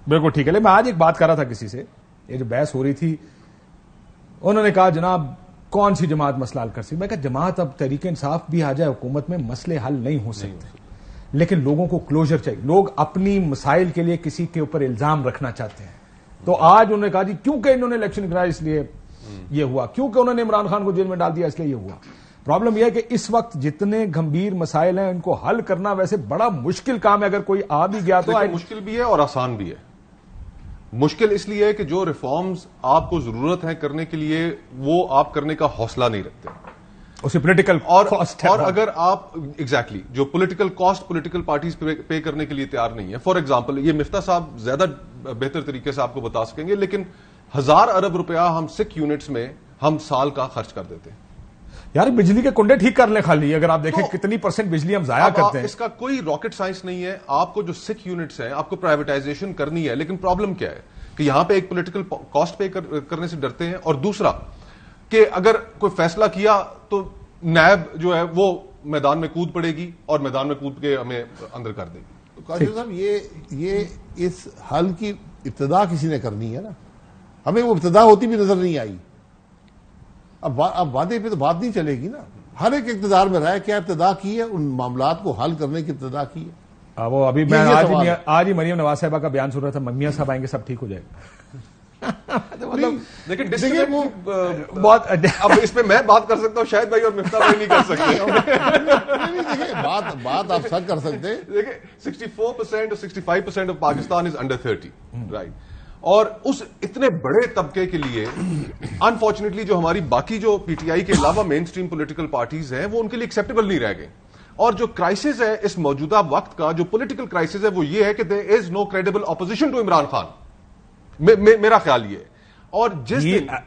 بالکل ٹھیک ہے. میں آج ایک بات کر رہا تھا کسی سے, یہ جو بحث ہو رہی تھی, انہوں نے کہا جناب کون سی جماعت مسئلہ حل کر سکتی. میں کہا جماعت اب تحریک انصاف بھی آ جائے حکومت میں, مسئلے حل نہیں ہو سکتے, لیکن لوگوں کو کلوجر چاہیے. لوگ اپنی مسائل کے لیے کسی کے اوپر الزام رکھنا چاہتے ہیں. تو آج انہوں نے کہا جی کیونکہ انہوں نے الیکشن کرایا اس لیے یہ ہوا, کیونکہ انہوں نے عمران خان کو جیل میں ڈال دیا اس لیے یہ ہوا. پرابلم یہ ہے کہ اس وقت جتنے گمبھیر مسائل ہیں ان کو حل کرنا ویسے بڑا مشکل کام ہے. اگر کوئی آ بھی گیا تو مشکل بھی ہے اور آسان بھی ہے. مشکل اس لیے ہے کہ جو ریفارمز آپ کو ضرورت ہے کرنے کے لیے وہ آپ کرنے کا حوصلہ نہیں رکھتے, اسے پولیٹیکل کاسٹ, اور اگر آپ ایگزیکٹلی جو پولیٹیکل کاسٹ پولیٹیکل پارٹیز پے کرنے کے لیے تیار نہیں ہے. فار ایگزامپل یہ مفتاح صاحب زیادہ بہتر طریقے سے آپ کو بتا سکیں گے, لیکن 1000 ارب روپیہ ہم سکھ یونٹس میں ہم سال کا خرچ کر دیتے ہیں. یار بجلی کے کنڈے ٹھیک کر لیں خالی, اگر آپ دیکھیں کتنی % بجلی ہم ضائع کرتے ہیں. اس کا کوئی راکٹ سائنس نہیں ہے. آپ کو جو سکھ یونٹس ہیں آپ کو پرائیویٹائزیشن کرنی ہے, لیکن پرابلم کیا ہے کہ یہاں پہ ایک پولیٹیکل کاسٹ پے کرنے سے ڈرتے ہیں, اور دوسرا کہ اگر کوئی فیصلہ کیا تو نیب جو ہے وہ میدان میں کود پڑے گی اور میدان میں کود کے ہمیں اندر کر دے گی. کاشف صاحب یہ اس حل کی ابتدا کسی نے کرنی ہے نا, ہمیں وہ ابتدا ہوتی بھی نظر نہیں آئی. اب وعدے پہ تو بات نہیں چلے گی نا. ہر ایک اقتدار میں رہا ہے کیا ابتدا کی ہے, ان معاملات کو حل کرنے کی ابتدا کی ہے. وہ ابھی میں آج ہی مریم نواز صاحبہ کا بیان سن رہا تھا, میاں صاحب آئیں گے سب ٹھیک ہو جائے گا. بہت اب اس پہ میں بات کر سکتا ہوں, شاید بھائی اور مفتاح بھائی نہیں کر سکتے. بات آپ سب کر سکتے. دیکھیں 64% اور 65% of Pakistan is under 30, right. اور اس اتنے بڑے طبقے کے لیے انفارچونیٹلی جو ہماری باقی جو پی ٹی آئی کے علاوہ مین اسٹریم پولیٹیکل پارٹیز ہیں وہ ان کے لیے ایکسیپٹیبل نہیں رہ گئے. اور جو کرائسس ہے اس موجودہ وقت کا, جو پولیٹیکل کرائسس ہے وہ یہ ہے کہ there is no credible opposition to Imran Khan. میرا خیال یہ ہے. اور جس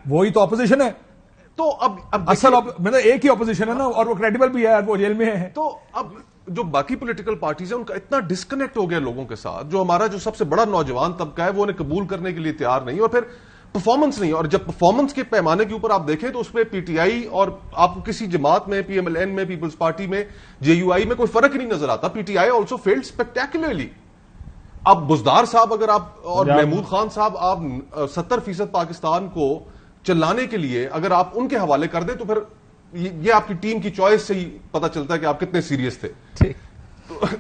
وہی تو اپوزیشن ہے, تو اب اصل مطلب ایک ہی اپوزیشن ہے نا, اور وہ کریڈیبل بھی ہے, وہ جیل میں ہے. تو اب جو باقی پولیٹیکل پارٹیز ہیں ان کا اتنا ڈسکنیکٹ ہو گیا لوگوں کے ساتھ, جو ہمارا جو سب سے بڑا نوجوان طبقہ ہے وہ انہیں قبول کرنے کے لیے تیار نہیں, اور پھر پرفارمنس نہیں. اور جب پرفارمنس کے پیمانے کے اوپر آپ دیکھیں تو اس میں پی ٹی آئی اور آپ کو کسی جماعت میں, پی ایم ایل این میں, پیپلز پارٹی میں, جے یو آئی میں کوئی فرق نہیں نظر آتا. P T I also field spectacularly. اب بزدار صاحب اگر آپ اور محمود خان صاحب آپ 70% پاکستان کو چلانے کے لیے اگر آپ ان کے حوالے کر دیں تو پھر یہ آپ کی ٹیم کی چوائس سے ہی پتہ چلتا ہے کہ آپ کتنے سیریس تھے.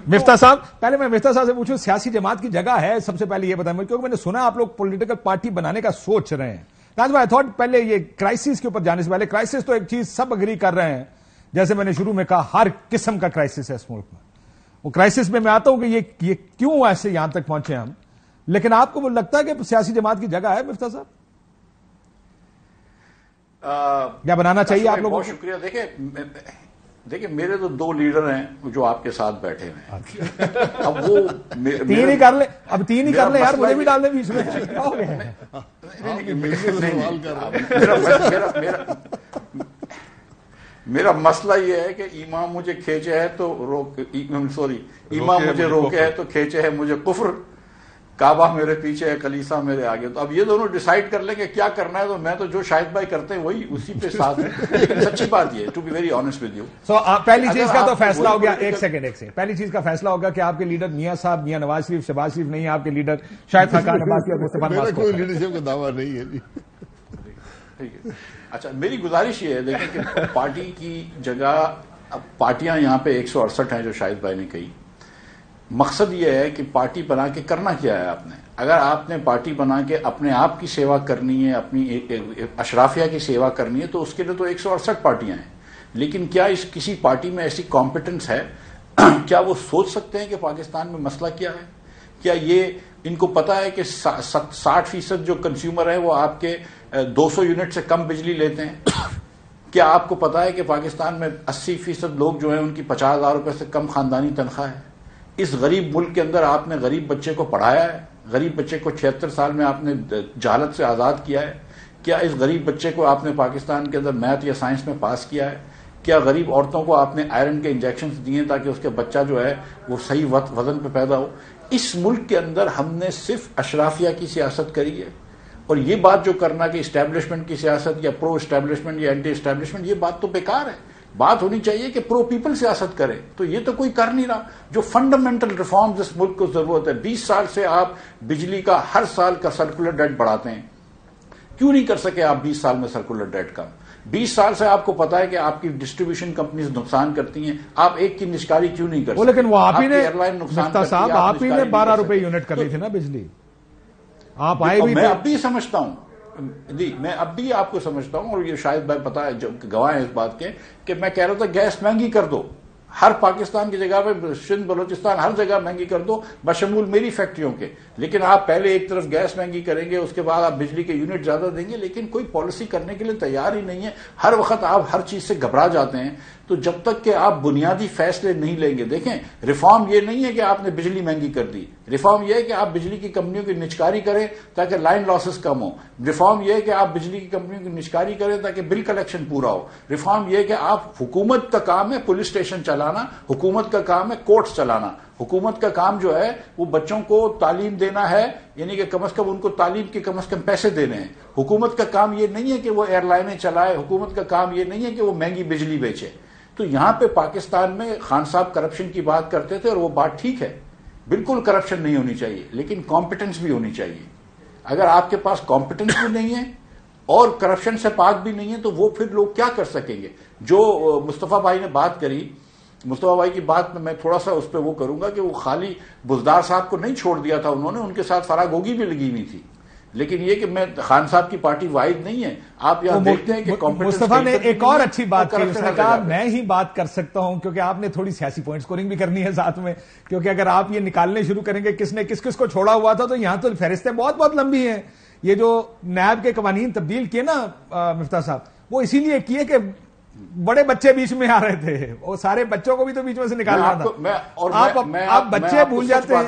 مفتاح صاحب, پہلے میں مفتاح صاحب سے پوچھوں, سیاسی جماعت کی جگہ ہے سب سے پہلے یہ بتائیں, کیونکہ میں نے سنا آپ لوگ پولیٹیکل پارٹی بنانے کا سوچ رہے ہیں. آئی تھاٹ پہلے یہ کرائسس کے اوپر جانے سے پہلے, کرائسس تو ایک چیز سب اگری کر رہے ہیں, جیسے میں نے شروع میں کہا ہر قسم کا کرائسس ہے اس ملک میں. وہ کرائسس میں آتا ہوں کہ یہ کیوں ایسے یہاں تک پہنچے ہم, لیکن آپ کو وہ لگتا ہے کہ سیاسی جماعت کی جگہ ہے مفتاح صاحب, کیا بنانا چاہیے آپ لوگوں کو؟ بہت شکریہ. دیکھیں میرے تو 2 لیڈر ہیں جو آپ کے ساتھ بیٹھے ہیں. اب وہ 3 ہی کر لیں, اب 3 ہی کر لیں یار, مجھے بھی ڈال دیں بیچ میں. میرا مسئلہ یہ ہے کہ امام مجھے کھینچے ہے تو امام مجھے روکے ہے تو کھینچے ہے مجھے کفر, کعبہ میرے پیچھے ہے, کلیسا میرے آگے. تو اب یہ دونوں ڈیسائیڈ کر لیں کہ کیا کرنا ہے. تو میں تو جو شاہد بھائی کرتے ہیں وہی اسی پہ ساتھ ہے. لیکن سچی بات یہ to be very honest with you. So پہلی چیز کا تو فیصلہ ہو گیا, ایک سیکنڈ پہلی چیز کا فیصلہ ہوگا کہ آپ کے لیڈر میاں صاحب, میاں نواز شریف, شہباز شریف نہیں, آپ کے لیڈر شاہد خاقان عباسی اور مصطفیٰ نواز. کوئی لیڈرشپ کا دعویٰ نہیں ہے. ٹھیک ہے. اچھا میری گزارش یہ ہے دیکھیں کہ پارٹی کی جگہ, اب پارٹیاں یہاں پہ 168 ہیں جو شاہد بھائی نے کہی. مقصد یہ ہے کہ پارٹی بنا کے کرنا کیا ہے آپ نے. اگر آپ نے پارٹی بنا کے اپنے آپ کی سیوا کرنی ہے, اپنی اشرافیہ کی سیوا کرنی ہے, تو اس کے لیے تو 168 پارٹیاں ہیں. لیکن کیا اس کسی پارٹی میں ایسی کمپیٹنس ہے, کیا وہ سوچ سکتے ہیں کہ پاکستان میں مسئلہ کیا ہے؟ کیا یہ ان کو پتا ہے کہ 60% جو کنزیومر ہے وہ آپ کے 200 یونٹ سے کم بجلی لیتے ہیں؟ کیا آپ کو پتا ہے کہ پاکستان میں 80% لوگ جو ہیں ان کی 50,000 روپے سے کم خاندانی تنخواہ ہے؟ اس غریب ملک کے اندر آپ نے غریب بچے کو پڑھایا ہے, غریب بچے کو 76 سال میں آپ نے جہالت سے آزاد کیا ہے. کیا اس غریب بچے کو آپ نے پاکستان کے اندر میتھ یا سائنس میں پاس کیا ہے؟ کیا غریب عورتوں کو آپ نے آئرن کے انجیکشنز دیے تاکہ اس کے بچہ جو ہے وہ صحیح وزن پہ پیدا ہو؟ اس ملک کے اندر ہم نے صرف اشرافیہ کی سیاست کری ہے. اور یہ بات جو کرنا کہ اسٹیبلشمنٹ کی سیاست یا پرو اسٹیبلشمنٹ یا اینٹی اسٹیبلشمنٹ, یہ بات تو بیکار ہے. بات ہونی چاہیے کہ پرو پیپل سیاست کریں. تو یہ تو کوئی کر نہیں رہا. جو فنڈامنٹل ریفارمز اس ملک کو ضرورت ہے. 20 سال سے آپ بجلی کا ہر سال کا سرکولر ڈیٹ بڑھاتے ہیں, کیوں نہیں کر سکے آپ 20 سال میں سرکولر ڈیٹ کم؟ 20 سال سے آپ کو پتا ہے کہ آپ کی ڈسٹریبیوشن کمپنیز نقصان کرتی ہیں, آپ ایک کی نشکاری کیوں نہیں کر سکتے؟ لیکن وہ آپ ہی نے ایئر لائن نقصان کرتی ہے, صاحب آپ ہی نے 12 روپے یونٹ کر لی تھی نا بجلی. آپ آئے بھی, میں اب بھی سمجھتا ہوں جی, میں اب بھی آپ کو سمجھتا ہوں, اور یہ شاید بھائی پتا ہے جو گواہ ہیں اس بات کے, کہ میں کہہ رہا تھا گیس مہنگی کر دو, ہر پاکستان کی جگہ پہ سندھ بلوچستان ہر جگہ مہنگی کر دو بشمول میری فیکٹریوں کے. لیکن آپ پہلے ایک طرف گیس مہنگی کریں گے, اس کے بعد آپ بجلی کے یونٹ زیادہ دیں گے, لیکن کوئی پالیسی کرنے کے لیے تیار ہی نہیں ہے. ہر وقت آپ ہر چیز سے گھبرا جاتے ہیں. تو جب تک کہ آپ بنیادی فیصلے نہیں لیں گے, دیکھیں ریفارم یہ نہیں ہے کہ آپ نے بجلی مہنگی کر دی, ریفارم یہ ہے کہ آپ بجلی کی کمپنیوں کی نچکاری کریں تاکہ لائن لاسز کم ہو. ریفارم یہ ہے کہ آپ بجلی کی کمپنیوں کی نچکاری کریں تاکہ بل کلیکشن پورا ہو. ریفارم یہ ہے کہ آپ, حکومت کا کام ہے پولیس اسٹیشن چلانا, حکومت کا کام ہے کورٹس چلانا, حکومت کا کام جو ہے وہ بچوں کو تعلیم دینا ہے, یعنی کہ کم از کم ان کو تعلیم کے کم از کم پیسے دینے ہیں. حکومت کا کام یہ نہیں ہے کہ وہ ایئر لائنیں چلائے, حکومت کا کام یہ نہیں ہے کہ وہ مہنگی بجلی بیچے. تو یہاں پہ پاکستان میں خان صاحب کرپشن کی بات کرتے تھے, اور وہ بات ٹھیک ہے, بالکل کرپشن نہیں ہونی چاہیے, لیکن کمپیٹنس بھی ہونی چاہیے. اگر آپ کے پاس کمپیٹنس بھی نہیں ہے اور کرپشن سے پاک بھی نہیں ہے تو وہ پھر لوگ کیا کر سکیں گے؟ جو مصطفیٰ بھائی نے بات کری, مصطفیٰ بھائی کی بات میں تھوڑا سا اس پہ وہ کروں گا کہ وہ خالی بزدار صاحب کو نہیں چھوڑ دیا تھا انہوں نے, ان کے ساتھ فراگوگی بھی لگی ہوئی تھی. لیکن یہ کہ میں خان صاحب کی پارٹی واحد نہیں ہے. آپ یہاں دیکھتے ہیں کہ مصطفیٰ نے ایک اور اچھی بات کی, اس نے کہا میں ہی بات کر سکتا ہوں, کیونکہ آپ نے تھوڑی سیاسی پوائنٹ سکورنگ بھی کرنی ہے ساتھ میں, کیونکہ اگر آپ یہ نکالنے شروع کریں گے کس نے کس کس کو چھوڑا ہوا تھا, تو یہاں تو فہرستیں بہت بہت لمبی ہیں. یہ جو نیب کے قوانین تبدیل کیے نا مفتاح صاحب, وہ اسی لیے کیے کہ بڑے بچے بیچ میں آ رہے تھے, وہ سارے بچوں کو بھی تو بیچ میں سے نکالنا تھا. آپ بچے بھول جاتے ہیں,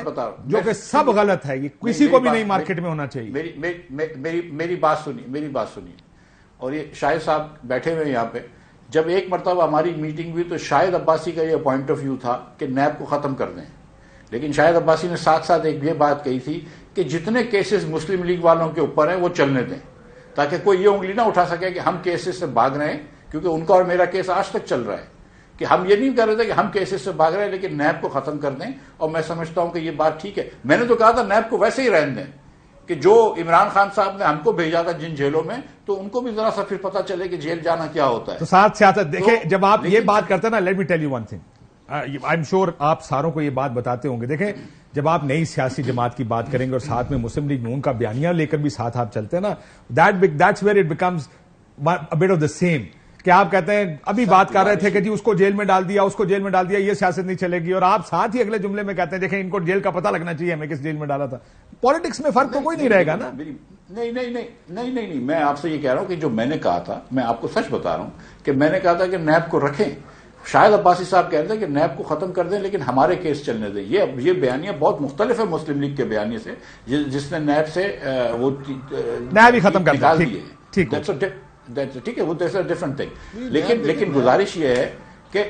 جو کہ سب غلط ہے, یہ کسی کو بھی نہیں مارکیٹ میں ہونا چاہیے. میری بات سنیے, اور یہ شاہد صاحب بیٹھے ہوئے یہاں پہ, جب ایک مرتبہ ہماری میٹنگ ہوئی تو شاہد عباسی کا یہ پوائنٹ آف ویو تھا کہ نیب کو ختم کر دیں, لیکن شاہد عباسی نے ساتھ ساتھ ایک یہ بات کہی تھی کہ جتنے کیسز مسلم لیگ والوں کے اوپر ہیں وہ چلنے دیں, تاکہ کوئی یہ انگلی نہ اٹھا سکے کہ ہم کیسز سے بھاگ رہے ہیں, کیونکہ ان کا اور میرا کیس آج تک چل رہا ہے. کہ ہم یہ نہیں کر رہے تھے کہ ہم کیسز سے بھاگ رہے ہیں, لیکن نیب کو ختم کر دیں. اور میں سمجھتا ہوں کہ یہ بات ٹھیک ہے. میں نے تو کہا تھا نیب کو ویسے ہی رہنے دیں, کہ جو عمران خان صاحب نے ہم کو بھیجا تھا جن جیلوں میں, تو ان کو بھی ذرا سا پھر پتا چلے کہ جیل جانا کیا ہوتا ہے. تو ساتھ سیاست دیکھیں, جب آپ یہ بات کرتے ہیں نا, let me tell you one thing, I am sure آپ ساروں کو یہ بات بتاتے ہوں گے. دیکھیں, جب آپ نئی سیاسی جماعت کی بات کریں گے اور ساتھ میں مسلم لیگ نون کا بیانیہ لے کر بھی ساتھ آپ چلتے ہیں نا, that's where it becomes a but of the same. کہ آپ کہتے ہیں, ابھی بات کر رہے تھے کہ جی اس کو جیل میں ڈال دیا, اس کو جیل میں ڈال دیا, یہ سیاست نہیں چلے گی, اور آپ ساتھ ہی اگلے جملے میں کہتے ہیں دیکھیں ان کو جیل کا پتہ لگنا چاہیے ہمیں کس جیل میں ڈالا تھا. پالیٹکس میں فرق تو کوئی نہیں رہے گا نا. نہیں, میں آپ سے یہ کہہ رہا ہوں کہ جو میں نے کہا تھا, میں آپ کو سچ بتا رہا ہوں کہ میں نے کہا تھا کہ نیب کو رکھیں. شاہد عباسی صاحب کہہ رہے تھے کہ نیب کو ختم کر دیں لیکن ہمارے کیس چلنے دیں. یہ بیانیہ بہت مختلف ہے مسلم لیگ کے بیانیے سے, جس نے نیب سے وہ نیب ہی ختم کر دیے. ٹھیک ہے, وہ ڈفرنٹ تھنگ. لیکن گزارش یہ ہے کہ